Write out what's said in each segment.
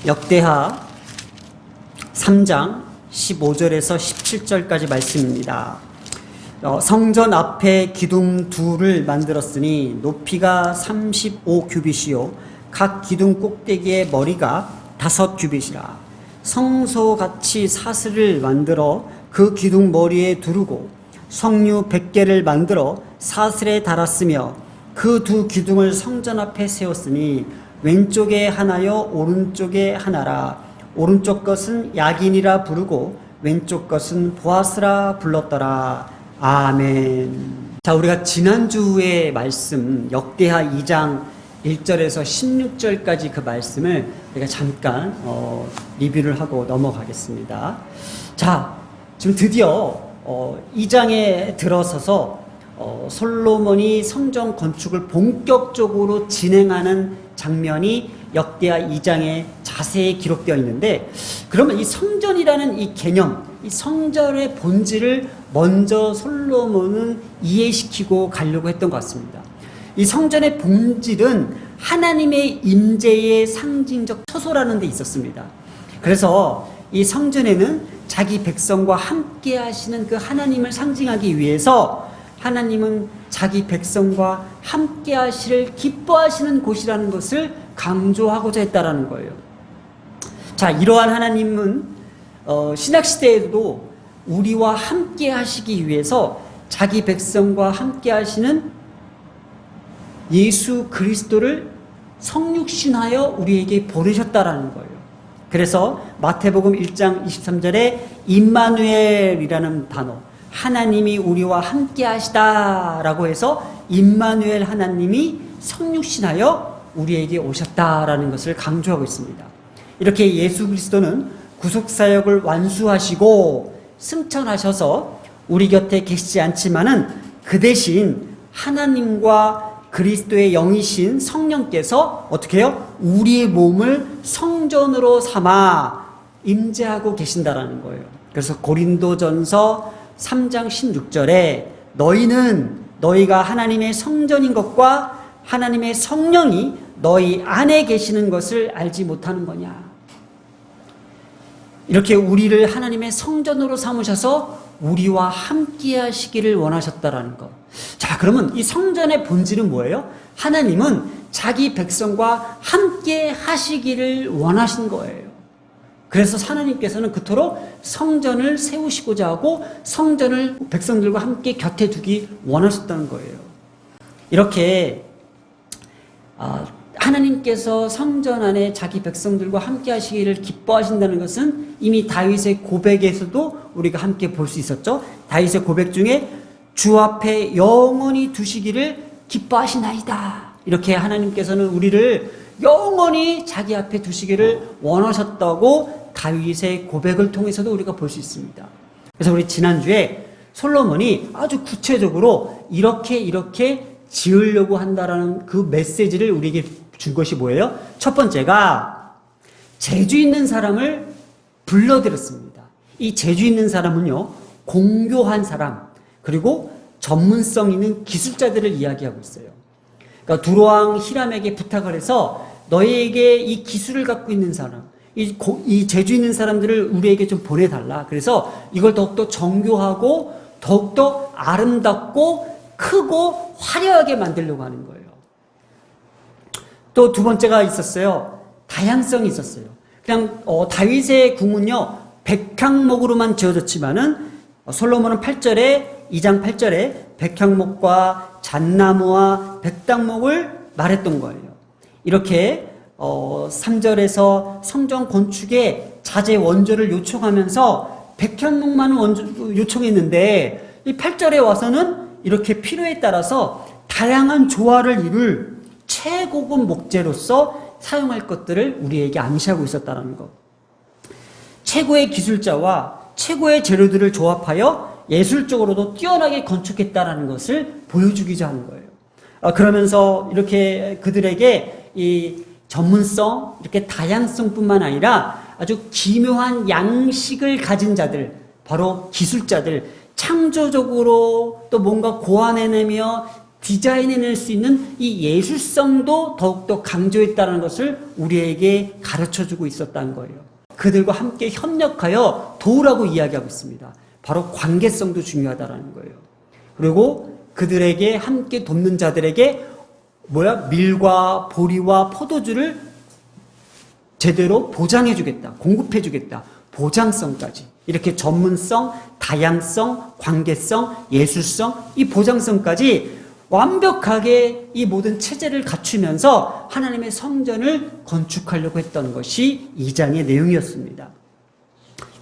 역대하 3장 15절에서 17절까지 말씀입니다. 성전 앞에 기둥 둘을 만들었으니 높이가 35규빗이요 각 기둥 꼭대기의 머리가 5규빗이라. 성소같이 사슬을 만들어 그 기둥 머리에 두르고 석류 100개를 만들어 사슬에 달았으며 그 두 기둥을 성전 앞에 세웠으니 왼쪽에 하나요 오른쪽에 하나라. 오른쪽 것은 야긴이라 부르고 왼쪽 것은 보아스라 불렀더라. 아멘. 자, 우리가 지난주의 말씀 역대하 2장 1절에서 16절까지 그 말씀을 우리가 잠깐 리뷰를 하고 넘어가겠습니다. 자, 지금 드디어 2장에 들어서서 솔로몬이 성전 건축을 본격적으로 진행하는 장면이 역대하 2장에 자세히 기록되어 있는데, 그러면 이 성전이라는 이 개념, 이 성전의 본질을 먼저 솔로몬은 이해시키고 가려고 했던 것 같습니다. 이 성전의 본질은 하나님의 임재의 상징적 처소라는 데 있었습니다. 그래서 이 성전에는 자기 백성과 함께 하시는 그 하나님을 상징하기 위해서 하나님은 자기 백성과 함께 하시를 기뻐하시는 곳이라는 것을 강조하고자 했다라는 거예요. 자, 이러한 하나님은 신약시대에도 우리와 함께 하시기 위해서 자기 백성과 함께 하시는 예수 그리스도를 성육신하여 우리에게 보내셨다라는 거예요. 그래서 마태복음 1장 23절에 임마누엘이라는 단어, 하나님이 우리와 함께 하시다라고 해서 임마누엘 하나님이 성육신하여 우리에게 오셨다라는 것을 강조하고 있습니다. 이렇게 예수 그리스도는 구속사역을 완수하시고 승천하셔서 우리 곁에 계시지 않지만은 그 대신 하나님과 그리스도의 영이신 성령께서 어떻게 해요? 우리의 몸을 성전으로 삼아 임재하고 계신다라는 거예요. 그래서 고린도전서 3장 16절에 너희가 하나님의 성전인 것과 하나님의 성령이 너희 안에 계시는 것을 알지 못하는 거냐. 이렇게 우리를 하나님의 성전으로 삼으셔서 우리와 함께 하시기를 원하셨다라는 것. 자, 그러면 이 성전의 본질은 뭐예요? 하나님은 자기 백성과 함께 하시기를 원하신 거예요. 그래서 하나님께서는 그토록 성전을 세우시고자 하고 성전을 백성들과 함께 곁에 두기 원하셨다는 거예요. 이렇게 하나님께서 성전 안에 자기 백성들과 함께 하시기를 기뻐하신다는 것은 이미 다윗의 고백에서도 우리가 함께 볼 수 있었죠. 다윗의 고백 중에 주 앞에 영원히 두시기를 기뻐하시나이다. 이렇게 하나님께서는 우리를 영원히 자기 앞에 두시기를 원하셨다고 다윗의 고백을 통해서도 우리가 볼 수 있습니다. 그래서 우리 지난주에 솔로몬이 아주 구체적으로 이렇게 지으려고 한다라는 그 메시지를 우리에게 준 것이 뭐예요? 첫 번째가 재주 있는 사람을 불러들였습니다. 이 재주 있는 사람은요, 공교한 사람, 그리고 전문성 있는 기술자들을 이야기하고 있어요. 그러니까 두로왕 히람에게 부탁을 해서 너희에게 이 기술을 갖고 있는 사람, 이 재주 있는 사람들을 우리에게 좀 보내달라. 그래서 이걸 더욱더 정교하고 더욱더 아름답고 크고 화려하게 만들려고 하는 거예요. 또 두 번째가 있었어요. 다양성이 있었어요. 그냥 다윗의 궁은요 100항목으로만 지어졌지만은 솔로몬은 2장 8절에 100항목과 잣나무와 백당목을 말했던 거예요. 이렇게 3절에서 성전 건축에 자재 원조를 요청하면서 100항목만 요청했는데 이 8절에 와서는 이렇게 필요에 따라서 다양한 조화를 이룰 최고급 목재로서 사용할 것들을 우리에게 암시하고 있었다는 것. 최고의 기술자와 최고의 재료들을 조합하여 예술적으로도 뛰어나게 건축했다는 것을 보여주기자 하는 거예요. 그러면서 이렇게 그들에게 이 전문성, 이렇게 다양성뿐만 아니라 아주 기묘한 양식을 가진 자들, 바로 기술자들, 창조적으로 또 뭔가 고안해내며 디자인해낼 수 있는 이 예술성도 더욱더 강조했다는 것을 우리에게 가르쳐주고 있었다는 거예요. 그들과 함께 협력하여 도우라고 이야기하고 있습니다. 바로 관계성도 중요하다는 거예요. 그리고 그들에게 함께 돕는 자들에게 밀과 보리와 포도주를 제대로 보장해주겠다, 공급해주겠다, 보장성까지. 이렇게 전문성, 다양성, 관계성, 예술성, 이 보장성까지 완벽하게 이 모든 체제를 갖추면서 하나님의 성전을 건축하려고 했던 것이 2장의 내용이었습니다.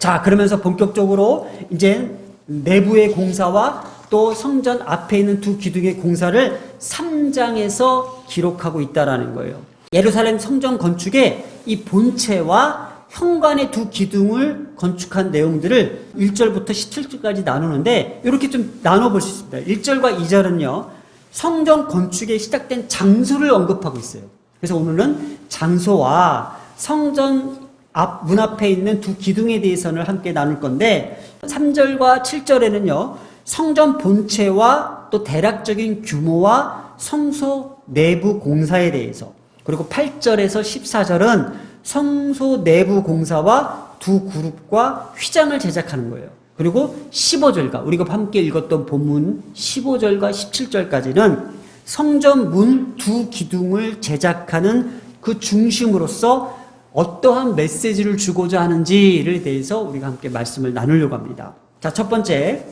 자, 그러면서 본격적으로 이제 내부의 공사와 또 성전 앞에 있는 두 기둥의 공사를 3장에서 기록하고 있다라는 거예요. 예루살렘 성전 건축의 이 본체와 현관의 두 기둥을 건축한 내용들을 1절부터 17절까지 나누는데 이렇게 좀 나눠볼 수 있습니다. 1절과 2절은요. 성전 건축에 시작된 장소를 언급하고 있어요. 그래서 오늘은 장소와 성전 앞 문 앞에 있는 두 기둥에 대해서는 함께 나눌 건데 3절과 7절에는요. 성전 본체와 또 대략적인 규모와 성소 내부 공사에 대해서, 그리고 8절에서 14절은 성소 내부 공사와 두 그룹과 휘장을 제작하는 거예요. 그리고 15절과 우리가 함께 읽었던 본문 15절과 17절까지는 성전 문 두 기둥을 제작하는 그 중심으로서 어떠한 메시지를 주고자 하는지에 대해서 우리가 함께 말씀을 나누려고 합니다. 자, 첫 번째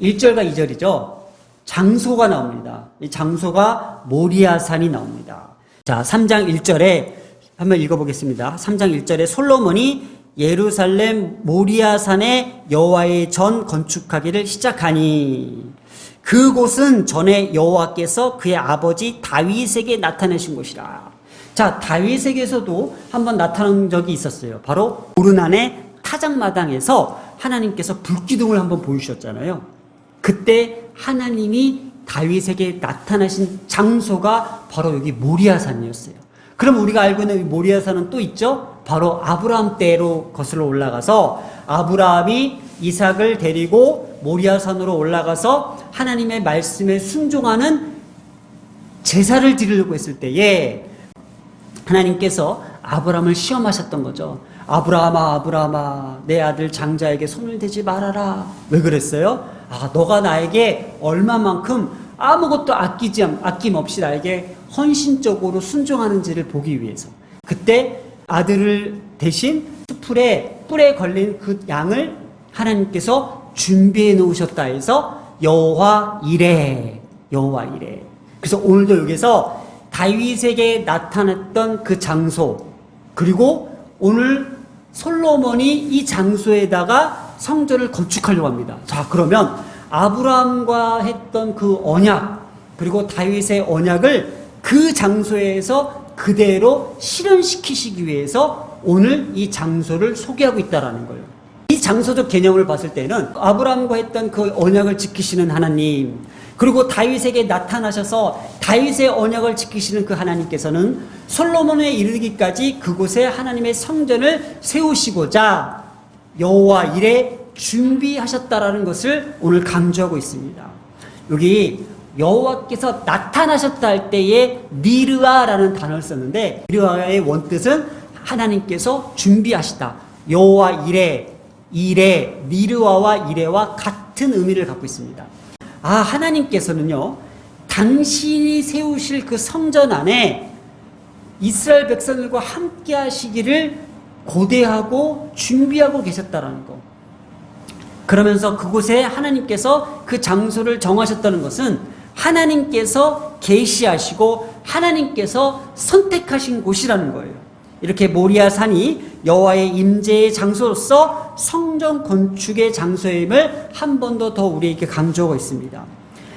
1절과 2절이죠. 장소가 나옵니다. 이 장소가 모리아산이 나옵니다. 자, 3장 1절에 한번 읽어보겠습니다. 3장 1절에 솔로몬이 예루살렘 모리아산에 여호와의 전 건축하기를 시작하니 그곳은 전에 여호와께서 그의 아버지 다윗에게 나타내신 곳이라. 자, 다윗에게서도 한번 나타난 적이 있었어요. 바로 오르난의 타작마당에서 하나님께서 불기둥을 한번 보여주셨잖아요. 그때 하나님이 다윗에게 나타나신 장소가 바로 여기 모리아산이었어요. 그럼 우리가 알고 있는 이 모리아산은 또 있죠? 바로 아브라함 때로 거슬러 올라가서 아브라함이 이삭을 데리고 모리아산으로 올라가서 하나님의 말씀에 순종하는 제사를 드리려고 했을 때에 하나님께서 아브라함을 시험하셨던 거죠. 아브라함아, 아브라함아, 내 아들 장자에게 손을 대지 말아라. 왜 그랬어요? 너가 나에게 얼마만큼 아무것도 아낌없이 나에게 헌신적으로 순종하는지를 보기 위해서. 그때 아들을 대신 수풀에 뿔에 걸린 그 양을 하나님께서 준비해 놓으셨다 해서 여호와 이레. 그래서 오늘도 여기서 다윗에게 나타났던 그 장소, 그리고 오늘 솔로몬이 이 장소에다가 성전을 건축하려고 합니다. 자, 그러면 아브라함과 했던 그 언약, 그리고 다윗의 언약을 그 장소에서 그대로 실현시키시기 위해서 오늘 이 장소를 소개하고 있다는 거예요. 이 장소적 개념을 봤을 때는 아브라함과 했던 그 언약을 지키시는 하나님, 그리고 다윗에게 나타나셔서 다윗의 언약을 지키시는 그 하나님께서는 솔로몬에 이르기까지 그곳에 하나님의 성전을 세우시고자 여호와 이레 준비하셨다라는 것을 오늘 강조하고 있습니다. 여기 여호와께서 나타나셨다 할 때에 니르아라는 단어를 썼는데 니르아의 원뜻은 하나님께서 준비하시다. 여호와 이레, 니르아와 이레와 같은 의미를 갖고 있습니다. 하나님께서는요, 당신이 세우실 그 성전 안에 이스라엘 백성들과 함께 하시기를 고대하고 준비하고 계셨다라는 거. 그러면서 그곳에 하나님께서 그 장소를 정하셨다는 것은 하나님께서 계시하시고 하나님께서 선택하신 곳이라는 거예요. 이렇게 모리아산이 여호와의 임재의 장소로서 성전 건축의 장소임을 한 번 더 우리에게 강조하고 있습니다.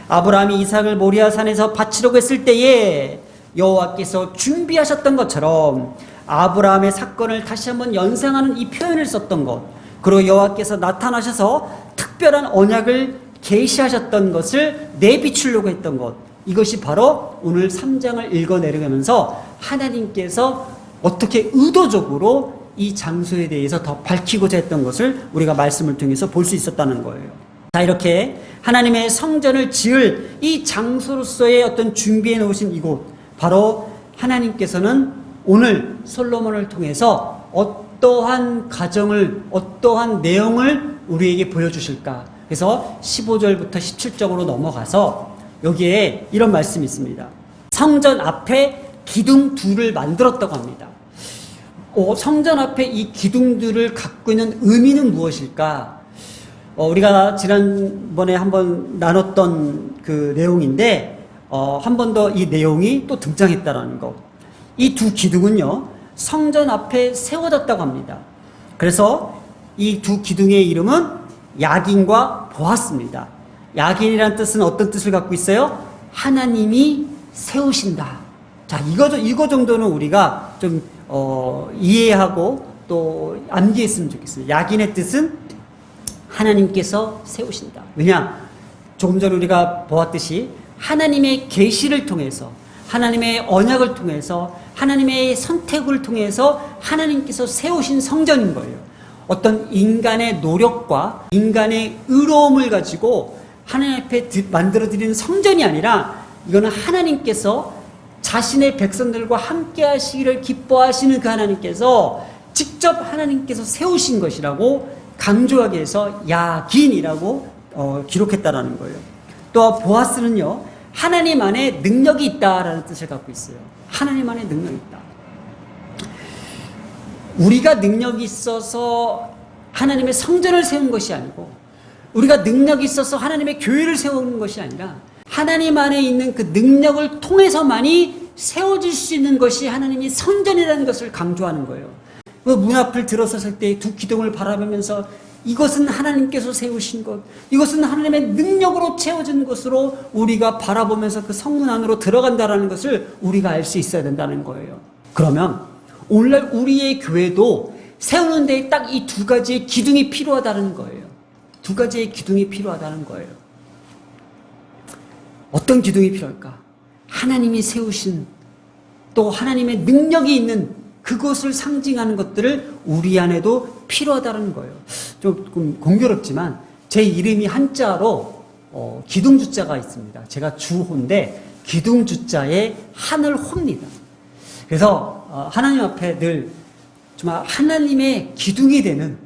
아브라함이 이삭을 모리아산에서 바치려고 했을 때에 여호와께서 준비하셨던 것처럼 아브라함의 사건을 다시 한번 연상하는 이 표현을 썼던 것, 그리고 여호와께서 나타나셔서 특별한 언약을 계시하셨던 것을 내비추려고 했던 것, 이것이 바로 오늘 3장을 읽어내려가면서 하나님께서 어떻게 의도적으로 이 장소에 대해서 더 밝히고자 했던 것을 우리가 말씀을 통해서 볼 수 있었다는 거예요. 자, 이렇게 하나님의 성전을 지을 이 장소로서의 어떤 준비해 놓으신 이곳, 바로 하나님께서는 오늘 솔로몬을 통해서 어떠한 가정을, 어떠한 내용을 우리에게 보여주실까. 그래서 15절부터 17절로 넘어가서 여기에 이런 말씀이 있습니다. 성전 앞에 기둥 둘을 만들었다고 합니다. 성전 앞에 이 기둥들을 갖고 있는 의미는 무엇일까? 우리가 지난번에 한번 나눴던 그 내용인데, 한 번 더 이 내용이 또 등장했다라는 거. 이 두 기둥은요, 성전 앞에 세워졌다고 합니다. 그래서 이 두 기둥의 이름은 야긴과 보아스입니다. 야긴이라는 뜻은 어떤 뜻을 갖고 있어요? 하나님이 세우신다. 자, 이거 정도는 우리가 좀, 이해하고 또 암기했으면 좋겠어요. 야긴의 뜻은 하나님께서 세우신다. 왜냐? 조금 전 우리가 보았듯이 하나님의 계시를 통해서, 하나님의 언약을 통해서, 하나님의 선택을 통해서 하나님께서 세우신 성전인 거예요. 어떤 인간의 노력과 인간의 의로움을 가지고 하나님 앞에 만들어드리는 성전이 아니라, 이거는 하나님께서 자신의 백성들과 함께 하시기를 기뻐하시는 그 하나님께서 직접 하나님께서 세우신 것이라고 강조하기 위해서 야긴이라고 기록했다라는 거예요. 또 보아스는요, 하나님 안에 능력이 있다라는 뜻을 갖고 있어요. 하나님 안에 능력이 있다. 우리가 능력이 있어서 하나님의 성전을 세운 것이 아니고, 우리가 능력이 있어서 하나님의 교회를 세우는 것이 아니라, 하나님 안에 있는 그 능력을 통해서만이 세워질 수 있는 것이 하나님이 성전이라는 것을 강조하는 거예요. 그 문 앞을 들어섰을 때 두 기둥을 바라보면서 이것은 하나님께서 세우신 것, 이것은 하나님의 능력으로 채워진 것으로 우리가 바라보면서 그 성문 안으로 들어간다는 것을 우리가 알 수 있어야 된다는 거예요. 그러면 오늘날 우리의 교회도 세우는 데 딱 이 두 가지의 기둥이 필요하다는 거예요. 두 가지의 기둥이 필요하다는 거예요. 어떤 기둥이 필요할까? 하나님이 세우신, 또 하나님의 능력이 있는 그것을 상징하는 것들을 우리 안에도 필요하다는 거예요. 조금 공교롭지만 제 이름이 한자로 기둥주자가 있습니다. 제가 주호인데 기둥주자에 하늘호입니다. 그래서 하나님 앞에 늘 정말 하나님의 기둥이 되는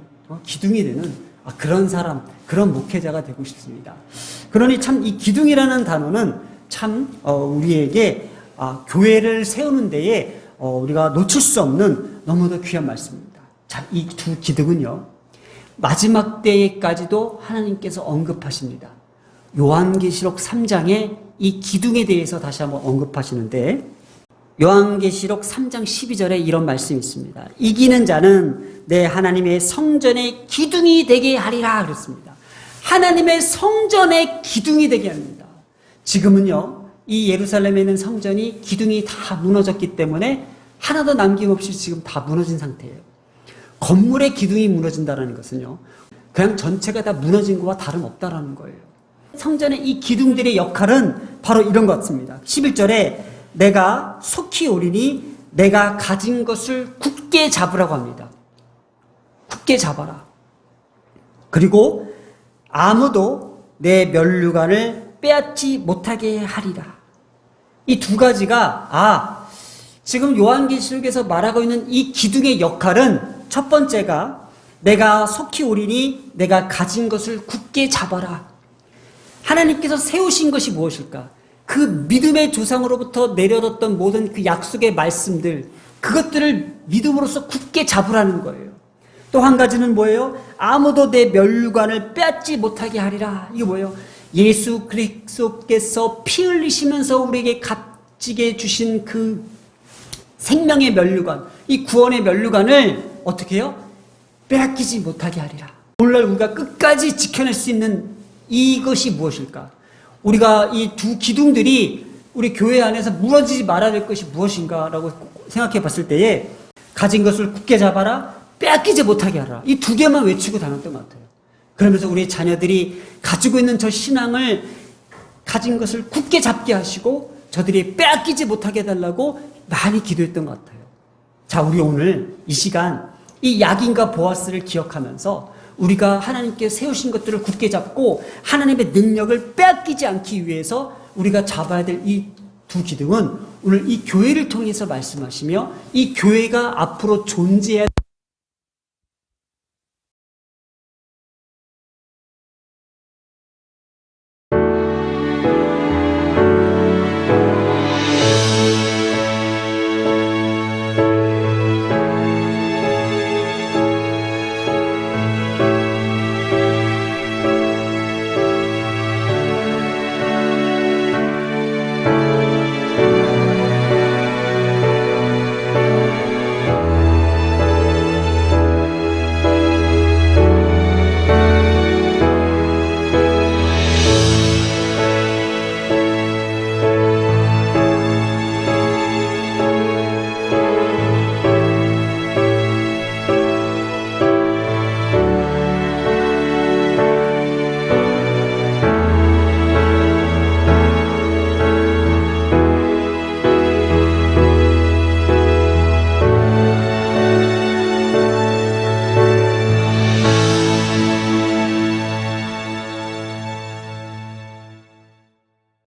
그런 사람, 그런 목회자가 되고 싶습니다. 그러니 참 이 기둥이라는 단어는 참 우리에게 교회를 세우는 데에 우리가 놓칠 수 없는 너무도 귀한 말씀입니다. 자, 이 두 기둥은요, 마지막 때에까지도 하나님께서 언급하십니다. 요한계시록 3장에 이 기둥에 대해서 다시 한번 언급하시는데, 요한계시록 3장 12절에 이런 말씀이 있습니다. 이기는 자는 내 하나님의 성전의 기둥이 되게 하리라 그랬습니다. 하나님의 성전의 기둥이 되게 합니다. 지금은요, 이 예루살렘에 있는 성전이 기둥이 다 무너졌기 때문에 하나도 남김없이 지금 다 무너진 상태예요. 건물의 기둥이 무너진다는 것은요, 그냥 전체가 다 무너진 것과 다름없다라는 거예요. 성전의 이 기둥들의 역할은 바로 이런 것 같습니다. 11절에 내가 속히 오리니 내가 가진 것을 굳게 잡으라고 합니다. 굳게 잡아라. 그리고 아무도 내 면류관을 빼앗지 못하게 하리라. 이 두 가지가 지금 요한계시록에서 말하고 있는 이 기둥의 역할은, 첫 번째가 내가 속히 오리니 내가 가진 것을 굳게 잡아라. 하나님께서 세우신 것이 무엇일까? 그 믿음의 조상으로부터 내려졌던 모든 그 약속의 말씀들, 그것들을 믿음으로써 굳게 잡으라는 거예요. 또 한 가지는 뭐예요? 아무도 내 면류관을 빼앗지 못하게 하리라. 이게 뭐예요? 예수 그리스도께서 피 흘리시면서 우리에게 값지게 주신 그 생명의 면류관, 이 구원의 면류관을 어떻게 해요? 빼앗기지 못하게 하리라. 오늘날 우리가 끝까지 지켜낼 수 있는 이것이 무엇일까? 우리가 이 두 기둥들이 우리 교회 안에서 무너지지 말아야 될 것이 무엇인가라고 생각해 봤을 때에, 가진 것을 굳게 잡아라, 빼앗기지 못하게 하라. 이 두 개만 외치고 다녔던 것 같아요. 그러면서 우리 자녀들이 가지고 있는 저 신앙을, 가진 것을 굳게 잡게 하시고 저들이 빼앗기지 못하게 해달라고 많이 기도했던 것 같아요. 자, 우리 오늘 이 시간 이 야긴과 보아스를 기억하면서 우리가 하나님께 세우신 것들을 굳게 잡고 하나님의 능력을 빼앗기지 않기 위해서 우리가 잡아야 될 이 두 기둥은 오늘 이 교회를 통해서 말씀하시며 이 교회가 앞으로 존재해야